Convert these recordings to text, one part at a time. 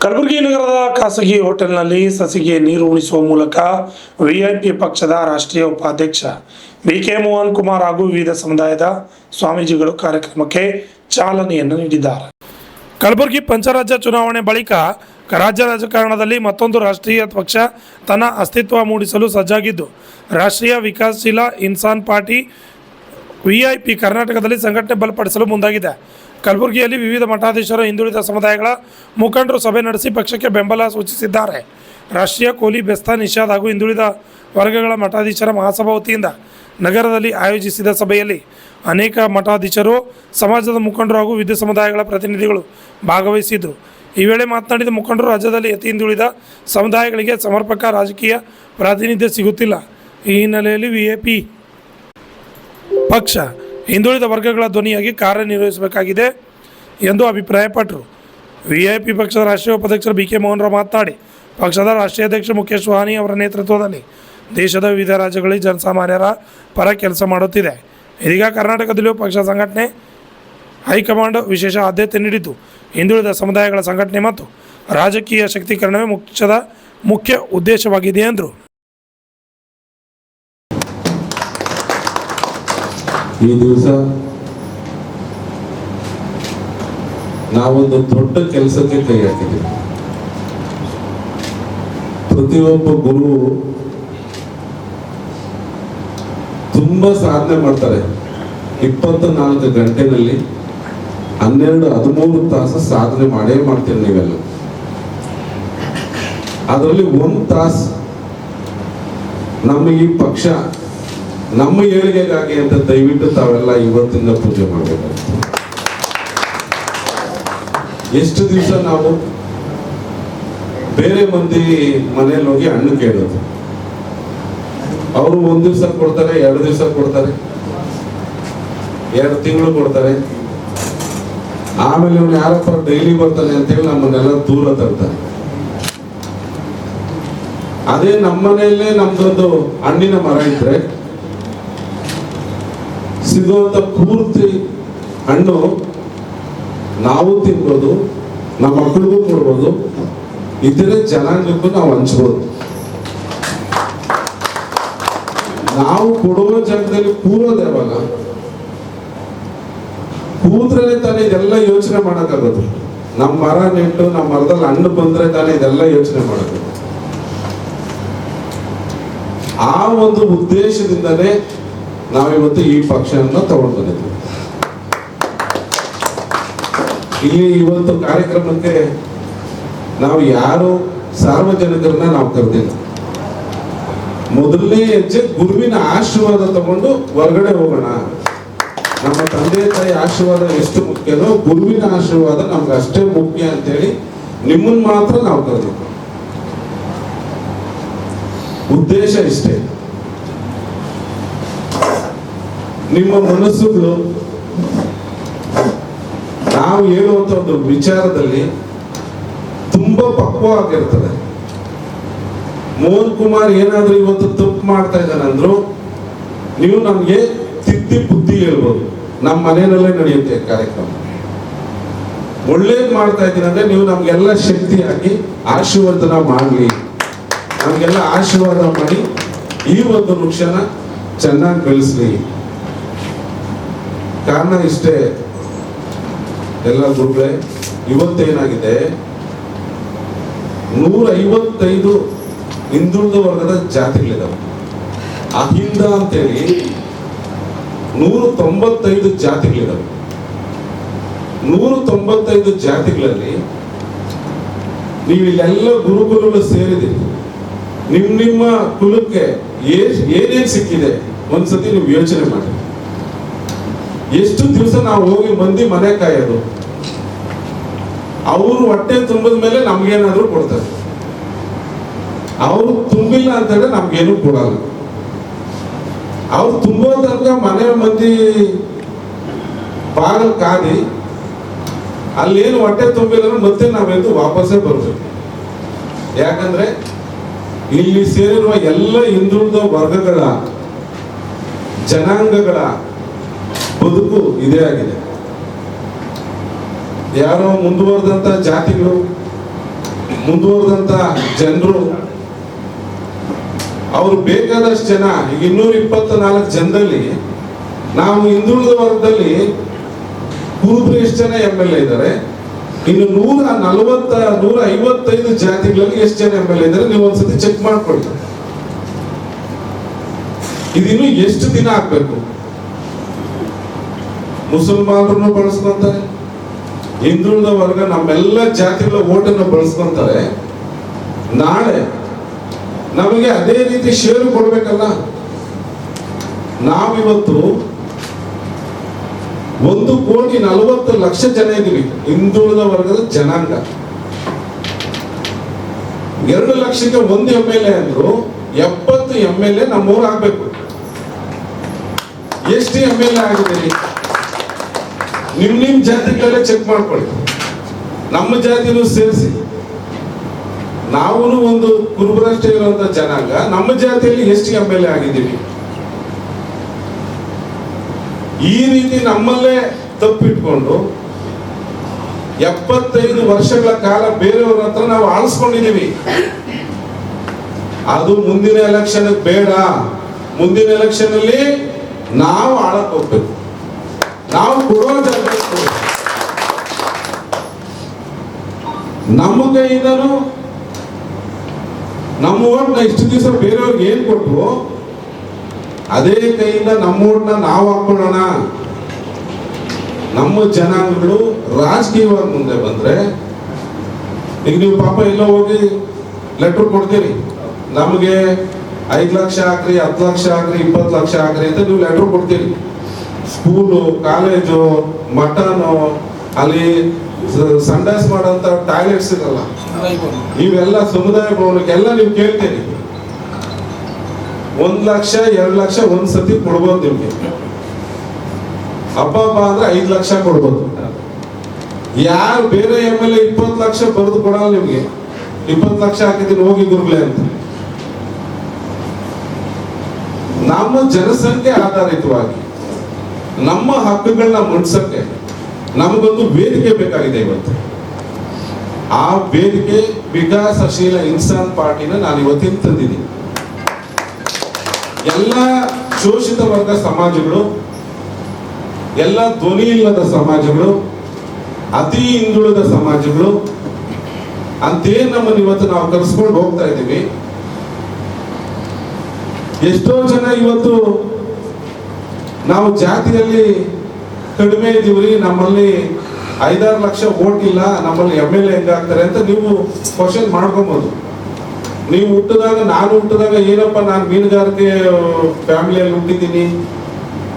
ಕಲಬುರಗಿ ನಗರದ ಖಾಸಗಿ ಹೋಟೆಲ್ನಲ್ಲಿ ಸಸಿಗೆ ನೀರು ಉಣಿಸುವ ಮೂಲಕ ವಿಐಪಿ ಪಕ್ಷದ ರಾಷ್ಟ್ರೀಯ ಉಪಾಧ್ಯಕ್ಷ ಬಿಕೆ ಮೋಹನ್ ಕುಮಾರ್ ಹಾಗೂ ವಿವಿಧ ಸಮುದಾಯದ ಸ್ವಾಮೀಜಿಗಳು ಕಾರ್ಯಕ್ರಮಕ್ಕೆ ಚಾಲನೆಯನ್ನು ನೀಡಿದ್ದಾರೆ. ಕಲಬುರಗಿ ಪಂಚರಾಜ್ಯ ಚುನಾವಣೆ ಬಳಿಕ ರಾಜ್ಯ ರಾಜಕಾರಣದಲ್ಲಿ ಮತ್ತೊಂದು ರಾಷ್ಟ್ರೀಯ ಪಕ್ಷ ತನ್ನ ಅಸ್ತಿತ್ವ ಮೂಡಿಸಲು ಸಜ್ಜಾಗಿದ್ದು, ರಾಷ್ಟ್ರೀಯ ವಿಕಾಸಶೀಲ ಇನ್ಸಾನ್ ಪಾರ್ಟಿ ವಿಐಪಿ ಕರ್ನಾಟಕದಲ್ಲಿ ಸಂಘಟನೆ ಬಲಪಡಿಸಲು ಮುಂದಾಗಿದೆ. ಕಲಬುರಗಿಯಲ್ಲಿ ವಿವಿಧ ಮಠಾಧೀಶರು, ಹಿಂದುಳಿದ ಸಮುದಾಯಗಳ ಮುಖಂಡರು ಸಭೆ ನಡೆಸಿ ಪಕ್ಷಕ್ಕೆ ಬೆಂಬಲ ಸೂಚಿಸಿದ್ದಾರೆ. ರಾಷ್ಟ್ರೀಯ ಕೋಲಿ ಬೆಸ್ತ ನಿಷಾದ್ ಹಾಗೂ ಹಿಂದುಳಿದ ವರ್ಗಗಳ ಮಠಾಧೀಶರ ಮಹಾಸಭಾ ವತಿಯಿಂದ ನಗರದಲ್ಲಿ ಆಯೋಜಿಸಿದ ಸಭೆಯಲ್ಲಿ ಅನೇಕ ಮಠಾಧೀಶರು, ಸಮಾಜದ ಮುಖಂಡರು ಹಾಗೂ ವಿವಿಧ ಸಮುದಾಯಗಳ ಪ್ರತಿನಿಧಿಗಳು ಭಾಗವಹಿಸಿದ್ದರು. ಈ ವೇಳೆ ಮಾತನಾಡಿದ ಮುಖಂಡರು, ರಾಜ್ಯದಲ್ಲಿ ಅತಿ ಹಿಂದುಳಿದ ಸಮುದಾಯಗಳಿಗೆ ಸಮರ್ಪಕ ರಾಜಕೀಯ ಪ್ರಾತಿನಿಧ್ಯ ಸಿಗುತ್ತಿಲ್ಲ. ಈ ಹಿನ್ನೆಲೆಯಲ್ಲಿ ವಿಐಪಿ ಪಕ್ಷ ಹಿಂದುಳಿದ ವರ್ಗಗಳ ಧ್ವನಿಯಾಗಿ ಕಾರ್ಯನಿರ್ವಹಿಸಬೇಕಾಗಿದೆ ಎಂದು ಅಭಿಪ್ರಾಯಪಟ್ಟರು. ವಿಐಪಿ ಪಕ್ಷದ ರಾಷ್ಟ್ರೀಯ ಉಪಾಧ್ಯಕ್ಷರು ಬಿಕೆ ಮೋಹನ್ ರಾವ್ ಮಾತನಾಡಿ, ಪಕ್ಷದ ರಾಷ್ಟ್ರೀಯ ಅಧ್ಯಕ್ಷ ಮುಖೇಶ್ ವಾಹನಿ ಅವರ ನೇತೃತ್ವದಲ್ಲಿ ದೇಶದ ವಿವಿಧ ರಾಜ್ಯಗಳಲ್ಲಿ ಜನಸಾಮಾನ್ಯರ ಪರ ಕೆಲಸ ಮಾಡುತ್ತಿದೆ. ಇದೀಗ ಕರ್ನಾಟಕದಲ್ಲಿಯೂ ಪಕ್ಷ ಸಂಘಟನೆ ಹೈಕಮಾಂಡ್ ವಿಶೇಷ ಆದ್ಯತೆ ನೀಡಿದ್ದು, ಹಿಂದುಳಿದ ಸಮುದಾಯಗಳ ಸಂಘಟನೆ ಮತ್ತು ರಾಜಕೀಯ ಶಕ್ತೀಕರಣವೇ ಪಕ್ಷದ ಮುಖ್ಯ ಉದ್ದೇಶವಾಗಿದೆ ಎಂದರು. ಈ ದಿವಸ ನಾವೊಂದು ದೊಡ್ಡ ಕೆಲಸಕ್ಕೆ ಕೈ ಹಾಕಿದ್ದೀವಿ. ಪ್ರತಿಯೊಬ್ಬ ಗುರು ತುಂಬಾ ಸಾಧನೆ ಮಾಡ್ತಾರೆ. 24 ಗಂಟೆನಲ್ಲಿ 12-13 ತಾಸು ಸಾಧನೆ ಮಾಡೇ ಮಾಡ್ತೀರಿ ನೀವೆಲ್ಲ. ಅದರಲ್ಲಿ 1 ತಾಸು ನಮ್ಮ ಈ ಪಕ್ಷ ನಮ್ಮ ಏಳಿಗೆಗಾಗಿ ಅಂತ ದಯವಿಟ್ಟು ತಾವೆಲ್ಲ ಇವತ್ತಿಂದ ಪೂಜೆ ಮಾಡಬೇಕಾಗುತ್ತೆ. ಎಷ್ಟು ದಿವಸ ನಾವು ಬೇರೆ ಮಂದಿ ಮನೇಲಿ ಹೋಗಿ ಹಣ್ಣು ಕೇಳೋದು, ಅವರು 1 ದಿವಸ ಕೊಡ್ತಾರೆ, 2 ದಿವಸ ಕೊಡ್ತಾರೆ, 2 ತಿಂಗಳು ಕೊಡ್ತಾರೆ, ಆಮೇಲೆ ಅವ್ನು ಯಾರಪ್ಪ ಡೈಲಿ ಬರ್ತಾನೆ ಅಂತೇಳಿ ನಮ್ಮನ್ನೆಲ್ಲ ದೂರ ತರ್ತಾರೆ. ಅದೇ ನಮ್ಮನೆಯಲ್ಲೇ ನಮ್ದೊಂದು ಹಣ್ಣಿನ ಮರ ಇದ್ರೆ ಸಿಗುವಂತ ಪೂರ್ತಿ ಹಣ್ಣು ನಾವು ತಿನ್ಬೋದು, ನಮ್ಮ ಮಕ್ಕಳಿಗೂ ಕೊಡ್ಬೋದು, ಇತರೆ ಜನಾಂಗಕ್ಕೂ ನಾವು ಹಂಚ್ಬೋದು. ನಾವು ಕೊಡುವ ಜಾಗದಲ್ಲಿ ಕೂರೋದು ಯಾವಾಗ? ಕೂತ್ರೆ ತಾನೇ ಇದೆಲ್ಲ ಯೋಚನೆ ಮಾಡಕ್ಕಾಗೋದು. ನಮ್ಮ ಮರ ನೆಟ್ಟು ನಮ್ಮ ಮರದಲ್ಲಿ ಹಣ್ಣು ಬಂದ್ರೆ ತಾನೇ ಇದೆಲ್ಲ ಯೋಚನೆ ಮಾಡೋದು. ಆ ಒಂದು ಉದ್ದೇಶದಿಂದಲೇ ನಾವಿವತ್ತು ಈ ಪಕ್ಷವನ್ನು ತಗೊಂಡು ಬಂದಿದ್ವಿ. ಇಲ್ಲಿ ಇವತ್ತು ಕಾರ್ಯಕ್ರಮಕ್ಕೆ ನಾವು ಯಾರು ಸಾರ್ವಜನಿಕರನ್ನ ನಾವು ಕರೆದಿಲ್ಲ. ಮೊದಲನೇ ಹೆಜ್ಜೆ ಗುರುವಿನ ಆಶೀರ್ವಾದ ತಗೊಂಡು ಹೊರಗಡೆ ಹೋಗೋಣ. ನಮ್ಮ ತಂದೆ ತಾಯಿ ಆಶೀರ್ವಾದ ಎಷ್ಟು ಮುಖ್ಯನೋ ಗುರುವಿನ ಆಶೀರ್ವಾದ ನಮ್ಗೆ ಅಷ್ಟೇ ಮುಖ್ಯ ಅಂತೇಳಿ ನಿಮ್ಮನ್ನ ಮಾತ್ರ ನಾವು ಕರೆದಿದ್ವಿ. ಉದ್ದೇಶ ಇಷ್ಟೇ. ನಿಮ್ಮ ಮನಸ್ಸುಗಳು ನಾವು ಹೇಳುವಂತ ಒಂದು ವಿಚಾರದಲ್ಲಿ ತುಂಬಾ ಪಕ್ವವಾಗಿರ್ತದೆ. ಮೋಹನ್ ಕುಮಾರ್ ಏನಾದ್ರೂ ಇವತ್ತು ತಪ್ಪು ಮಾಡ್ತಾ ಇದ್ದಾನಂದ್ರು ನೀವು ನಮ್ಗೆ ತಿದ್ದಿ ಬುದ್ಧಿ ಹೇಳ್ಬೋದು. ನಮ್ಮ ಮನೆಯಲ್ಲೇ ನಡೆಯುತ್ತೆ ಕಾರ್ಯಕ್ರಮ. ಒಳ್ಳೇದ್ ಮಾಡ್ತಾ ಇದ್ದೀನಿ ಅಂದ್ರೆ ನೀವು ನಮ್ಗೆಲ್ಲ ಶಕ್ತಿ ಹಾಕಿ ಆಶೀರ್ವಾದನ ಮಾಡ್ಲಿ, ನಮ್ಗೆಲ್ಲ ಆಶೀರ್ವಾದ ಮಾಡಿ ಈ ಒಂದು ವೃಕ್ಷನ ಚೆನ್ನಾಗಿ ಬೆಳೆಸ್ಲಿ. ಕಾರಣ ಇಷ್ಟೇ ಎಲ್ಲ ಗುರುಗಳೇ, ಇವತ್ತೇನಾಗಿದೆ, 155 ಹಿಂದುಳಿದ ವರ್ಗದ ಜಾತಿಗಳಿದಾವೆ. ಅಹಿಂದ ಅಂತೇಳಿ 195 ಜಾತಿಗಳಿದಾವೆ. 195 ಜಾತಿಗಳಲ್ಲಿ ನೀವು ಇಲ್ಲೆಲ್ಲ ಗುರುಕುಲಗಳು ಸೇರಿದ್ದೀರಿ. ನಿಮ್ಮ ಕುಲಕ್ಕೆ ಏನೇನ್ ಸಿಕ್ಕಿದೆ ಒಂದ್ಸತಿ ನೀವು ಯೋಚನೆ ಮಾಡಿ. ಎಷ್ಟು ದಿವಸ ನಾವು ಹೋಗಿ ಮಂದಿ ಮನೆ ಕಾಯೋದು? ಅವರು ಹೊಟ್ಟೆ ತುಂಬಿದ ಮೇಲೆ ನಮ್ಗೇನಾದ್ರೂ ಕೊಡ್ತಾರೆ. ಅವರು ತುಂಬಿಲ್ಲ ಅಂತಂದ್ರೆ ನಮ್ಗೇನು ಕೊಡಲ್ಲ. ಅವ್ರು ತುಂಬೋ ತನಕ ಮನೆ ಮಂದಿ ಬಾಗಲ್ ಕಾದಿ ಅಲ್ಲೇನು ಹೊಟ್ಟೆ ತುಂಬಿಲ್ಲ ಮತ್ತೆ ನಾವೆಂದು ವಾಪಸ್ಸೇ ಬರ್ಬೇಕು. ಯಾಕಂದ್ರೆ ಇಲ್ಲಿ ಸೇರಿರುವ ಎಲ್ಲ ಹಿಂದುಳಿದ ವರ್ಗಗಳ ಜನಾಂಗಗಳ ಬದುಕು ಇದೇ ಆಗಿದೆ. ಯಾರೋ ಮುಂದುವರೆದಂತ ಜಾತಿಗಳು ಮುಂದುವರೆದಂತ ಜನರು, ಅವರು ಬೇಕಾದಷ್ಟು ಜನ, ಈಗ 224 ಜನದಲ್ಲಿ ನಾವು ಹಿಂದುಳಿದ ವರ್ಗದಲ್ಲಿ ಕುರುಬರು ಎಷ್ಟು ಜನ MLA ಇದ್ದಾರೆ, ಇನ್ನು 155 ಜಾತಿಗಳಲ್ಲಿ ಎಷ್ಟು ಜನ MLA ಇದ್ದಾರೆ ನೀವು ಒಂದ್ಸತಿ ಚೆಕ್ ಮಾಡ್ಕೊಳ್ಳಿ. ಇದಿನ್ನು ಎಷ್ಟು ದಿನ ಆಗ್ಬೇಕು? ಮುಸಲ್ಮಾನರನ್ನು ಬಳಸ್ಕೊಂತಾರೆ, ಹಿಂದುಳಿದ ವರ್ಗ ನಮ್ಮೆಲ್ಲ ಜಾತಿಗಳ ಓಟನ್ನು ಬಳಸ್ಕೊಂತಾರೆ. ನಾಳೆ ನಮಗೆ ಅದೇ ರೀತಿ ಷೇರು ಕೊಡ್ಬೇಕಲ್ಲ. ನಾವಿವತ್ತು 1,40,00,000 ಜನ ಇದೀವಿ ಹಿಂದುಳಿದ ವರ್ಗದ ಜನಾಂಗ. 2 ಲಕ್ಷಕ್ಕೆ 1 MLA ಅಂದ್ರು 70 MLA ನಮ್ಮೂರು ಆಗ್ಬೇಕು. ಎಷ್ಟು MLA ಆಗಿದ್ದೀರಿ? ನಿಮ್ ಜಾತಿಗಳಲ್ಲೇ ಚೆಕ್ ಮಾಡ್ಕೊಳ್ಳಿ, ನಮ್ಮ ಜಾತಿನೂ ಸೇರಿಸಿ. ನಾವು ಒಂದು ಕುರುಬರಷ್ಟೇ ಇರುವಂತ ಜನಾಂಗ, ನಮ್ಮ ಜಾತಿಯಲ್ಲಿ ಎಷ್ಟು MLA ಆಗಿದ್ದೀವಿ? ಈ ರೀತಿ ನಮ್ಮಲ್ಲೇ ತಪ್ಪಿಟ್ಕೊಂಡು 75 ವರ್ಷಗಳ ಕಾಲ ಬೇರೆಯವ್ರ ಹತ್ರ ನಾವು ಆಳಿಸ್ಕೊಂಡಿದ್ದೀವಿ. ಅದು ಮುಂದಿನ ಎಲೆಕ್ಷನ್ ಬೇಡ. ಮುಂದಿನ ಎಲೆಕ್ಷನ್ ಅಲ್ಲಿ ನಾವು ಆಳಕ್ ಹೋಗ್ಬೇಕು, ನಾವು ಕೊಡೋ ಜಾಗ ನಮ್ಮ ಕೈಯಿಂದನೂ ನಮ್ಮ ಓಟ್ನ ಇಷ್ಟು ದಿವಸ ಬೇರೆಯವ್ರಿಗೆ ಏನ್ ಕೊಟ್ರು ಅದೇ ಕೈಯಿಂದ ನಮ್ಮ ಓಟ್ನ ನಾವು ಹಾಕೊಳ್ಳೋಣ. ನಮ್ಮ ಜನಾಂಗಗಳು ರಾಜಕೀಯವಾಗಿ ಮುಂದೆ ಬಂದ್ರೆ, ಈಗ ನೀವು ಪಾಪ ಎಲ್ಲೋ ಹೋಗಿ ಲೆಟರ್ ಕೊಡ್ತೀರಿ, ನಮಗೆ 5 ಲಕ್ಷ ಹಾಕ್ರಿ, 10 ಲಕ್ಷ ಹಾಕ್ರಿ, 20 ಲಕ್ಷ ಹಾಕ್ರಿ ಅಂತ ನೀವು ಲೆಟರ್ ಕೊಡ್ತೀರಿ. ಸ್ಕೂಲು, ಕಾಲೇಜು, ಮಠನು, ಅಲ್ಲಿ ಸಂಡಾಸ್ ಮಾಡೋಂಥ ಟಾಯ್ಲೆಟ್ಸ್ ಇರಲ್ಲ, ಇವೆಲ್ಲ ಸಮುದಾಯ ಭವನಕ್ಕೆಲ್ಲ ನೀವು ಕೇಳ್ತೀರಿ. 1 ಲಕ್ಷ 2 ಲಕ್ಷ ಒಂದ್ಸತಿ ಕೊಡ್ಬೋದು ನಿಮ್ಗೆ. ಹಬ್ಬ ಅಂದ್ರೆ 5 ಲಕ್ಷ ಕೊಡ್ಬೋದು. ಯಾರು ಬೇರೆ MLA 20 ಲಕ್ಷ ಬರೆದು ಕೊಡಲ್ಲ ನಿಮ್ಗೆ. 20 ಲಕ್ಷ ಹಾಕಿದ್ದೀನಿ ಹೋಗಿ ಗುರುಗಳೇ ಅಂತ. ನಮ್ಮ ಜನಸಂಖ್ಯೆ ಆಧಾರಿತವಾಗಿ ನಮ್ಮ ಹಕ್ಕುಗಳನ್ನ ಮುಟ್ಸಕ್ಕೆ ನಮಗೊಂದು ವೇದಿಕೆ ಬೇಕಾಗಿದೆ ಇವತ್ತು. ಆ ವೇದಿಕೆ ವಿಕಾಸಶೀಲ ಇನ್ಸಾನ್ ಪಾರ್ಟಿನ ನಾನು ಇವತ್ತಿನ ತಂದಿದ್ದೀನಿ. ಎಲ್ಲ ಶೋಷಿತ ವರ್ಗ ಸಮಾಜಗಳು, ಎಲ್ಲ ಧ್ವನಿ ಇಲ್ಲದ ಸಮಾಜಗಳು, ಅತಿ ಹಿಂದುಳಿದ ಸಮಾಜಗಳು ಅಂತೇನ್ ನಮ್ಮನ್ನು ಇವತ್ತು ನಾವು ಕರೆಸ್ಕೊಂಡು ಹೋಗ್ತಾ ಇದ್ದೀವಿ. ಎಷ್ಟೋ ಜನ ಇವತ್ತು ನಾವು ಜಾತಿಯಲ್ಲಿ ಕಡಿಮೆ ಇದೀವ್ರಿ, ನಮ್ಮಲ್ಲಿ 5-6 ಲಕ್ಷ ವೋಟ್ ಇಲ್ಲ, ನಮ್ಮಲ್ಲಿ MLA ಹೆಂಗಾಗ್ತಾರೆ ಅಂತ ನೀವು ಕ್ವಶನ್ ಮಾಡ್ಕೊಬೋದು. ನೀವು ನಾನು ಹುಟ್ಟಿದಾಗ ಏನಪ್ಪ, ನಾನು ಮೀನುಗಾರಿಕೆ ಫ್ಯಾಮಿಲಿಯಲ್ಲಿ ಹುಟ್ಟಿದ್ದೀನಿ,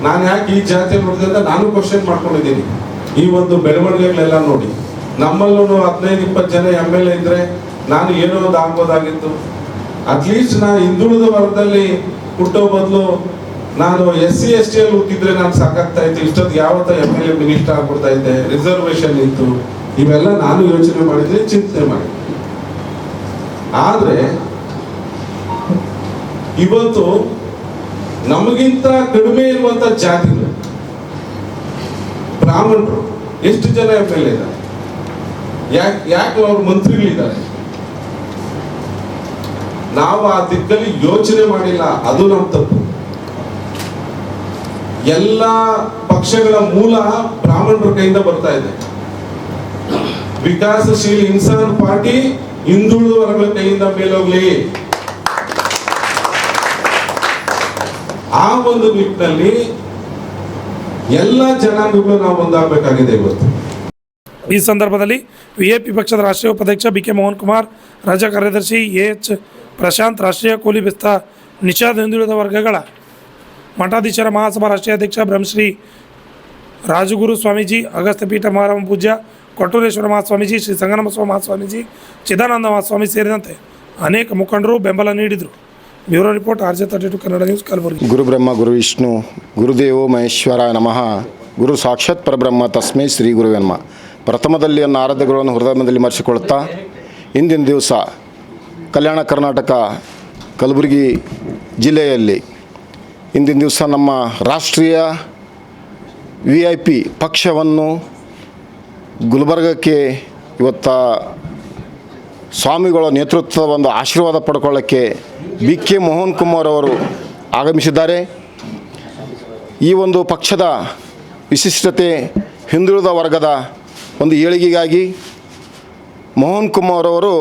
ನಾನು ಯಾಕೆ ಈ ಜಾತಿಯಲ್ಲಿ ಹುಟ್ಟಿದೆ ಅಂತ ನಾನು ಕ್ವಶನ್ ಮಾಡ್ಕೊಂಡಿದ್ದೀನಿ. ಈ ಒಂದು ಬೆಳವಣಿಗೆಗಳೆಲ್ಲ ನೋಡಿ, ನಮ್ಮಲ್ಲೂ 15-20 ಜನ MLA ಇದ್ರೆ ನಾನು ಏನೋ ಒಂದು ಆಗ್ಬೋದಾಗಿತ್ತು. ಅಟ್ಲೀಸ್ಟ್ ನಾ ಹಿಂದುಳಿದ ವರ್ಗದಲ್ಲಿ ಹುಟ್ಟೋ ಬದಲು ನಾನು SC ST ಅಲ್ಲಿ ಹುಟ್ಟಿದ್ರೆ ನಾನು ಸಾಕಾಗ್ತಾ ಇತ್ತು. ಇಷ್ಟೊತ್ತಿಗೆ ಯಾವತ್ತ MLA ಮಿನಿಸ್ಟರ್ ಆಗ್ಬಿಡ್ತಾ ಇದ್ದೆ, ರಿಸರ್ವೇಶನ್ ಇತ್ತು. ಇವೆಲ್ಲ ನಾನು ಯೋಚನೆ ಮಾಡಿದ್ರೆ, ಚಿಂತನೆ ಮಾಡಿ. ಆದ್ರೆ ಇವತ್ತು ನಮಗಿಂತ ಕಡಿಮೆ ಇರುವಂತ ಜಾತಿಗಳು, ಬ್ರಾಹ್ಮಣರು ಎಷ್ಟು ಜನ MLA ಇದ್ದಾರೆ? ಯಾಕೆ ಅವ್ರ ಮಂತ್ರಿಗಳಿದ್ದಾರೆ? ನಾವು ಆ ದಿಕ್ಕಲ್ಲಿ ಯೋಚನೆ ಮಾಡಿಲ್ಲ, ಅದು ನಮ್ಮ ತಪ್ಪು. ಎಲ್ಲ ಪಕ್ಷಗಳ ಮೂಲ ಬ್ರಾಹ್ಮಣರ ಕೈಯಿಂದ ಬರ್ತಾ ಇದೆ. ವಿಕಾಸಶೀಲ ಇನ್ಸಾನ್ ಪಾರ್ಟಿ ಹಿಂದುಳಿದ ವರ್ಗಗಳ ಕೈಯಿಂದ ಮೇಲೋಗ್ಲಿ. ಆ ಒಂದು ನಿಟ್ಟಿನಲ್ಲಿ ಎಲ್ಲ ಜನಾಂಗಗಳು ನಾವು ಒಂದಾಗಬೇಕಾಗಿದೆ ಇವತ್ತು. ಈ ಸಂದರ್ಭದಲ್ಲಿ ವಿಎಪಿ ಪಕ್ಷದ ರಾಷ್ಟ್ರೀಯ ಉಪಾಧ್ಯಕ್ಷ BK ಮೋಹನ್ ಕುಮಾರ್, ರಾಜ್ಯ ಕಾರ್ಯದರ್ಶಿ AH ಪ್ರಶಾಂತ್, ರಾಷ್ಟ್ರೀಯ ಕೂಲಿ ಬೆಸ್ತ ನಿಷಾದ್, ಹಿಂದುಳಿದ ವರ್ಗಗಳ ಮಠಾಧೀಶರ ಮಹಾಸಭಾ ರಾಷ್ಟ್ರೀಯ ಅಧ್ಯಕ್ಷ ಬ್ರಹ್ಮಶ್ರೀ ರಾಜಗುರು ಸ್ವಾಮೀಜಿ, ಅಗಸ್ತ್ಯ ಪೀಠ ಮಹಾರಾಮ ಪೂಜ್ಯ ಕೊಟ್ಟೂರೇಶ್ವರ ಮಹಾಸ್ವಾಮೀಜಿ, ಶ್ರೀ ಸಂಗಮಸ್ವ ಮಹಾಸ್ವಾಮೀಜಿ, ಚಿದಾನಂದ ಮಹಾಸ್ವಾಮಿ ಸೇರಿದಂತೆ ಅನೇಕ ಮುಖಂಡರು ಬೆಂಬಲ ನೀಡಿದರು. Bureau report RJ32 Kannada news, Kalaburagi. ಗುರು ಬ್ರಹ್ಮ ಗುರು ವಿಷ್ಣು ಗುರುದೇವೋ ಮಹೇಶ್ವರ ನಮಃ. ಗುರು ಸಾಕ್ಷಾತ್ ಪರಬ್ರಹ್ಮ ತಸ್ಮೈ ಶ್ರೀ ಗುರುವೇ ನಮಃ. ಪ್ರಥಮದಲ್ಲಿ ನನ್ನ ಆರಾಧ್ಯ ಗುರುವನ್ನು ಹೃದಯದಲ್ಲಿ ಮರೆಸಿಕೊಳ್ಳುತ್ತಾ, ಇಂದಿನ ದಿವಸ ಕಲ್ಯಾಣ ಕರ್ನಾಟಕ ಕಲಬುರಗಿ ಜಿಲ್ಲೆಯಲ್ಲಿ ಇಂದಿನ ದಿವಸ ನಮ್ಮ ರಾಷ್ಟ್ರೀಯ VIP ಪಕ್ಷವನ್ನು ಗುಲ್ಬರ್ಗಕ್ಕೆ ಇವತ್ತು ಸ್ವಾಮಿಗಳ ನೇತೃತ್ವದ ಒಂದು ಆಶೀರ್ವಾದ ಪಡ್ಕೊಳ್ಳೋಕ್ಕೆ ಬಿ ಕೆ ಮೋಹನ್ ಕುಮಾರ್ ಅವರು ಆಗಮಿಸಿದ್ದಾರೆ. ಈ ಒಂದು ಪಕ್ಷದ ವಿಶಿಷ್ಟತೆ ಹಿಂದುಳಿದ ವರ್ಗದ ಒಂದು ಏಳಿಗೆಗಾಗಿ ಮೋಹನ್ ಕುಮಾರ್ ಅವರು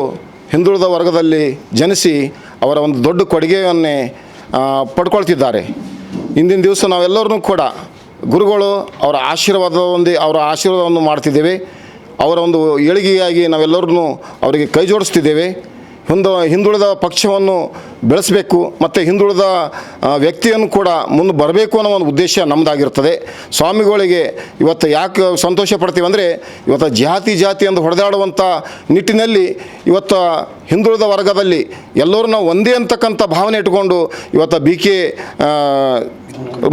ಹಿಂದುಳಿದ ವರ್ಗದಲ್ಲಿ ಜನಿಸಿ ಅವರ ಒಂದು ದೊಡ್ಡ ಕೊಡುಗೆಯನ್ನೇ ಪಡ್ಕೊಳ್ತಿದ್ದಾರೆ. ಇಂದಿನ ದಿವಸ ನಾವೆಲ್ಲರೂ ಕೂಡ ಗುರುಗಳು ಅವರ ಆಶೀರ್ವಾದವನ್ನು ಮಾಡ್ತಿದ್ದೇವೆ. ಅವರ ಒಂದು ಏಳಿಗೆಯಾಗಿ ನಾವೆಲ್ಲರೂ ಅವರಿಗೆ ಕೈ ಜೋಡಿಸ್ತಿದ್ದೇವೆ. ಹಿಂದುಳಿದ ಪಕ್ಷವನ್ನು ಬೆಳೆಸಬೇಕು ಮತ್ತು ಹಿಂದುಳಿದ ವ್ಯಕ್ತಿಯನ್ನು ಕೂಡ ಮುಂದೆ ಬರಬೇಕು ಅನ್ನೋ ಒಂದು ಉದ್ದೇಶ ನಮ್ಮದಾಗಿರ್ತದೆ. ಸ್ವಾಮಿಗಳಿಗೆ ಇವತ್ತು ಯಾಕೆ ಸಂತೋಷ ಪಡ್ತೀವಿ ಅಂದರೆ ಇವತ್ತು ಜಾತಿ ಎಂದು ಹೊಡೆದಾಡುವಂಥ ನಿಟ್ಟಿನಲ್ಲಿ ಇವತ್ತು ಹಿಂದುಳಿದ ವರ್ಗದಲ್ಲಿ ಎಲ್ಲರೂ ನಾವು ಒಂದೇ ಅಂತಕ್ಕಂಥ ಭಾವನೆ ಇಟ್ಕೊಂಡು ಇವತ್ತು ಬಿ ಕೆ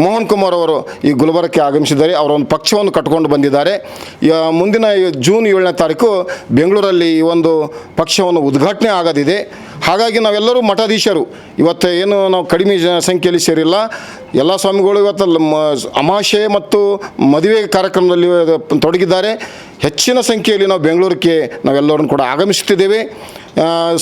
ಮೋಹನ್ ಕುಮಾರ್ ಅವರು ಈ ಗುಲ್ಬರ್ಗಕ್ಕೆ ಆಗಮಿಸಿದ್ದಾರೆ. ಅವರ ಒಂದು ಪಕ್ಷವನ್ನು ಕಟ್ಕೊಂಡು ಬಂದಿದ್ದಾರೆ. ಮುಂದಿನ ಜೂನ್ 7ನೇ ತಾರೀಕು ಬೆಂಗಳೂರಲ್ಲಿ ಈ ಒಂದು ಪಕ್ಷವನ್ನು ಉದ್ಘಾಟನೆ ಆಗೋದಿದೆ. ಹಾಗಾಗಿ ನಾವೆಲ್ಲರೂ ಮಠಾಧೀಶರು ಇವತ್ತು ಏನು ನಾವು ಕಡಿಮೆ ಸಂಖ್ಯೆಯಲ್ಲಿ ಸೇರಿಲ್ಲ. ಎಲ್ಲ ಸ್ವಾಮಿಗಳು ಇವತ್ತು ಅಮಾವಾಸ್ಯೆ ಮತ್ತು ಮದುವೆ ಕಾರ್ಯಕ್ರಮದಲ್ಲಿ ತೊಡಗಿದ್ದಾರೆ. ಹೆಚ್ಚಿನ ಸಂಖ್ಯೆಯಲ್ಲಿ ನಾವು ಬೆಂಗಳೂರಿಗೆ ನಾವೆಲ್ಲರೂ ಕೂಡ ಆಗಮಿಸುತ್ತಿದ್ದೇವೆ.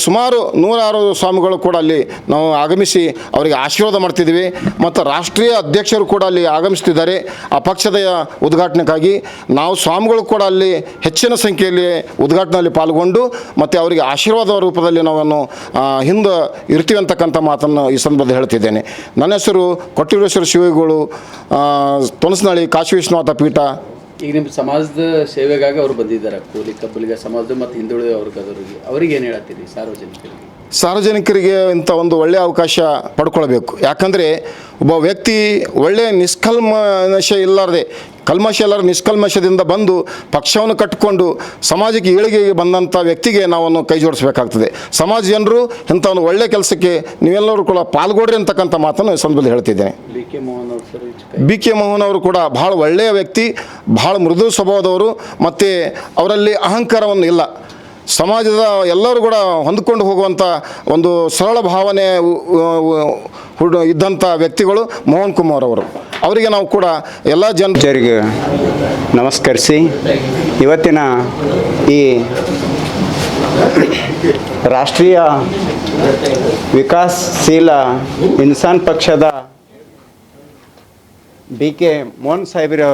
ಸುಮಾರು 106 ಸ್ವಾಮಿಗಳು ಕೂಡ ಅಲ್ಲಿ ನಾವು ಆಗಮಿಸಿ ಅವರಿಗೆ ಆಶೀರ್ವಾದ ಮಾಡ್ತಿದ್ದೀವಿ. ಮತ್ತು ರಾಷ್ಟ್ರೀಯ ಅಧ್ಯಕ್ಷರು ಕೂಡ ಅಲ್ಲಿ ಆಗಮಿಸ್ತಿದ್ದಾರೆ ಆ ಪಕ್ಷದ ಉದ್ಘಾಟನೆಗಾಗಿ. ನಾವು ಸ್ವಾಮಿಗಳು ಕೂಡ ಅಲ್ಲಿ ಹೆಚ್ಚಿನ ಸಂಖ್ಯೆಯಲ್ಲಿ ಉದ್ಘಾಟನೆಯಲ್ಲಿ ಪಾಲ್ಗೊಂಡು ಮತ್ತು ಅವರಿಗೆ ಆಶೀರ್ವಾದ ರೂಪದಲ್ಲಿ ನಾವನ್ನು ಹಿಂದೆ ಇರ್ತೀವಿ ಅಂತಕ್ಕಂಥ ಮಾತನ್ನು ಈ ಸಂದರ್ಭದಲ್ಲಿ ಹೇಳ್ತಿದ್ದೇನೆ. ನನ್ನ ಹೆಸರು ಕೊಟ್ಟಿರೇಶ್ವರ ಶಿವಗಳು, ತೊಣಸ್ನಳ್ಳಿ ಕಾಶಿ ವಿಶ್ವನಾಥ ಪೀಠ. ಈಗ ನಿಮ್ಮ ಸಮಾಜದ ಸೇವೆಗಾಗಿ ಅವರು ಬಂದಿದ್ದಾರೆ, ಕೂಲಿ ಕಬ್ಬಲಿಗ ಸಮಾಜದ ಮತ್ತು ಹಿಂದುಳಿದ ವರ್ಗದವರಿಗೆ. ಅವ್ರಿಗೆ ಏನು ಹೇಳತ್ತೀರಿ ಸಾರ್ವಜನಿಕರಿಗೆ ಇಂಥ ಒಂದು ಒಳ್ಳೆಯ ಅವಕಾಶ ಪಡ್ಕೊಳ್ಬೇಕು. ಯಾಕಂದರೆ ಒಬ್ಬ ವ್ಯಕ್ತಿ ಒಳ್ಳೆಯ ನಿಷ್ಕಲ್ಮಶ ಇಲ್ಲದೆ ನಿಷ್ಕಲ್ಮಶದಿಂದ ಬಂದು ಪಕ್ಷವನ್ನು ಕಟ್ಟಿಕೊಂಡು ಸಮಾಜಕ್ಕೆ ಏಳಿಗೆಗೆ ಬಂದಂಥ ವ್ಯಕ್ತಿಗೆ ನಾವನ್ನು ಕೈ ಜೋಡಿಸಬೇಕಾಗ್ತದೆ. ಸಮಾಜ ಜನರು ಇಂಥ ಒಂದು ಒಳ್ಳೆಯ ಕೆಲಸಕ್ಕೆ ನೀವೆಲ್ಲರೂ ಕೂಡ ಪಾಲ್ಗೊಡ್ರಿ ಅಂತಕ್ಕಂಥ ಮಾತನ್ನು ಈ ಸಂದರ್ಭದಲ್ಲಿ ಹೇಳ್ತಿದ್ದೇನೆ. ಬಿ ಕೆ ಮೋಹನ್ ಅವರು ಕೂಡ ಭಾಳ ಒಳ್ಳೆಯ ವ್ಯಕ್ತಿ, ಭಾಳ ಮೃದು ಸ್ವಭಾವದವರು ಮತ್ತು ಅವರಲ್ಲಿ ಅಹಂಕಾರವನ್ನು ಇಲ್ಲ. ಸಮಾಜದ ಎಲ್ಲರೂ ಕೂಡ ಹೊಂದಿಕೊಂಡು ಹೋಗುವಂಥ ಒಂದು ಸರಳ ಭಾವನೆ ಇದ್ದಂಥ ವ್ಯಕ್ತಿಗಳು ಮೋಹನ್ ಕುಮಾರ್ ಅವರು. ಅವರಿಗೆ ನಾವು ಕೂಡ ಎಲ್ಲ ಜನರಿಗೆ ನಮಸ್ಕರಿಸಿ ಇವತ್ತಿನ ಈ ರಾಷ್ಟ್ರೀಯ ವಿಕಾಸಶೀಲ ಇನ್ಸಾನ್ ಪಕ್ಷದ ಬಿ ಕೆ ಮೋಹನ್ ಸಾಹೇಬರು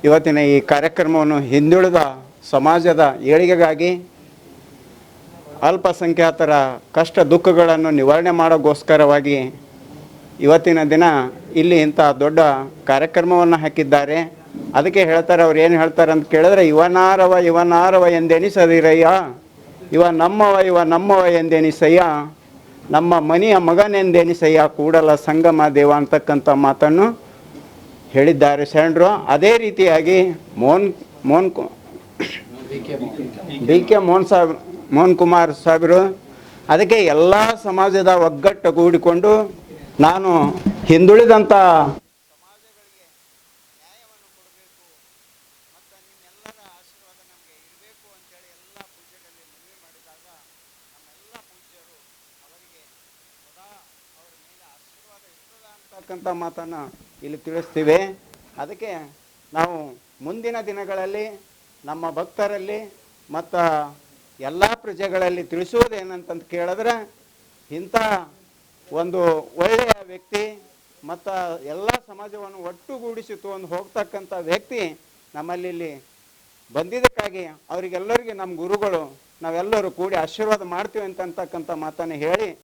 ಇವತ್ತಿನ ಈ ಕಾರ್ಯಕ್ರಮವನ್ನು ಹಿಂದುಳಿದ ಸಮಾಜದ ಏಳಿಗೆಗಾಗಿ ಅಲ್ಪಸಂಖ್ಯಾತರ ಕಷ್ಟ ದುಃಖಗಳನ್ನು ನಿವಾರಣೆ ಮಾಡೋಕ್ಕೋಸ್ಕರವಾಗಿ ಇವತ್ತಿನ ದಿನ ಇಲ್ಲಿ ಇಂಥ ದೊಡ್ಡ ಕಾರ್ಯಕ್ರಮವನ್ನು ಹಾಕಿದ್ದಾರೆ. ಅದಕ್ಕೆ ಹೇಳ್ತಾರೆ, ಅವ್ರು ಏನು ಹೇಳ್ತಾರೆ ಅಂತ ಕೇಳಿದ್ರೆ, ಇವನಾರವ ಎಂದೆನಿಸದಿರಯ್ಯ, ಇವ ನಮ್ಮವ ಎಂದೆನಿಸಯ್ಯ, ನಮ್ಮ ಮನೆಯ ಮಗನೆಂದೆನಿಸಯ್ಯ, ಕೂಡಲ ಸಂಗಮ ದೇವ ಅಂತಕ್ಕಂಥ ಮಾತನ್ನು ಹೇಳಿದ್ದಾರೆ ಶರಣರು. ಅದೇ ರೀತಿಯಾಗಿ ಬಿ ಕೆ ಮೋಹನ್ ಕುಮಾರ್ ಸಾಹೇಬರು ಅದಕ್ಕೆ ಎಲ್ಲ ಸಮಾಜದ ಒಗ್ಗಟ್ಟು ಕೂಡಿಕೊಂಡು ನಾನು ಹಿಂದುಳಿದಂಥ ಸಮಾಜಗಳಿಗೆ ನ್ಯಾಯವನ್ನು ಕೊಡಬೇಕು ಮತ್ತು ನಿಮ್ಮೆಲ್ಲರ ಆಶೀರ್ವಾದ ನಮಗೆ ಇರಬೇಕು ಅಂತೇಳಿ ಎಲ್ಲ ಪೂಜೆಗಳಲ್ಲಿ ಮನವಿ ಮಾಡಿದಾಗ ನಮ್ಮೆಲ್ಲ ಪೂಜ್ಯರು ಅವರಿಗೆ ಸದಾ ಅವರ ಮೇಲೆ ಆಶೀರ್ವಾದ ಇರ್ತದ ಅಂತಕ್ಕಂಥ ಮಾತನ್ನು ಇಲ್ಲಿ ತಿಳಿಸ್ತೀವಿ. ಅದಕ್ಕೆ ನಾವು ಮುಂದಿನ ದಿನಗಳಲ್ಲಿ ನಮ್ಮ ಭಕ್ತರಲ್ಲಿ ಮತ್ತು ಎಲ್ಲ ಪ್ರಜೆಗಳಲ್ಲಿ ತಿಳಿಸುವುದೇನಂತಂದು ಕೇಳಿದ್ರೆ, ಇಂಥ ಒಂದು ಒಳ್ಳೆಯ ವ್ಯಕ್ತಿ ಮತ್ತು ಎಲ್ಲ ಸಮಾಜವನ್ನು ಒಟ್ಟುಗೂಡಿಸಿ ಹೋಗ್ತಕ್ಕಂಥ ವ್ಯಕ್ತಿ ನಮ್ಮಲ್ಲಿ ಇಲ್ಲಿ ಬಂದಿದ್ದಕ್ಕಾಗಿ ಅವರಿಗೆಲ್ಲರಿಗೆ ನಮ್ಮ ಗುರುಗಳು ನಾವೆಲ್ಲರೂ ಕೂಡಿ ಆಶೀರ್ವಾದ ಮಾಡ್ತೀವಿ ಅಂತಕ್ಕಂಥ ಮಾತನ್ನು ಹೇಳಿ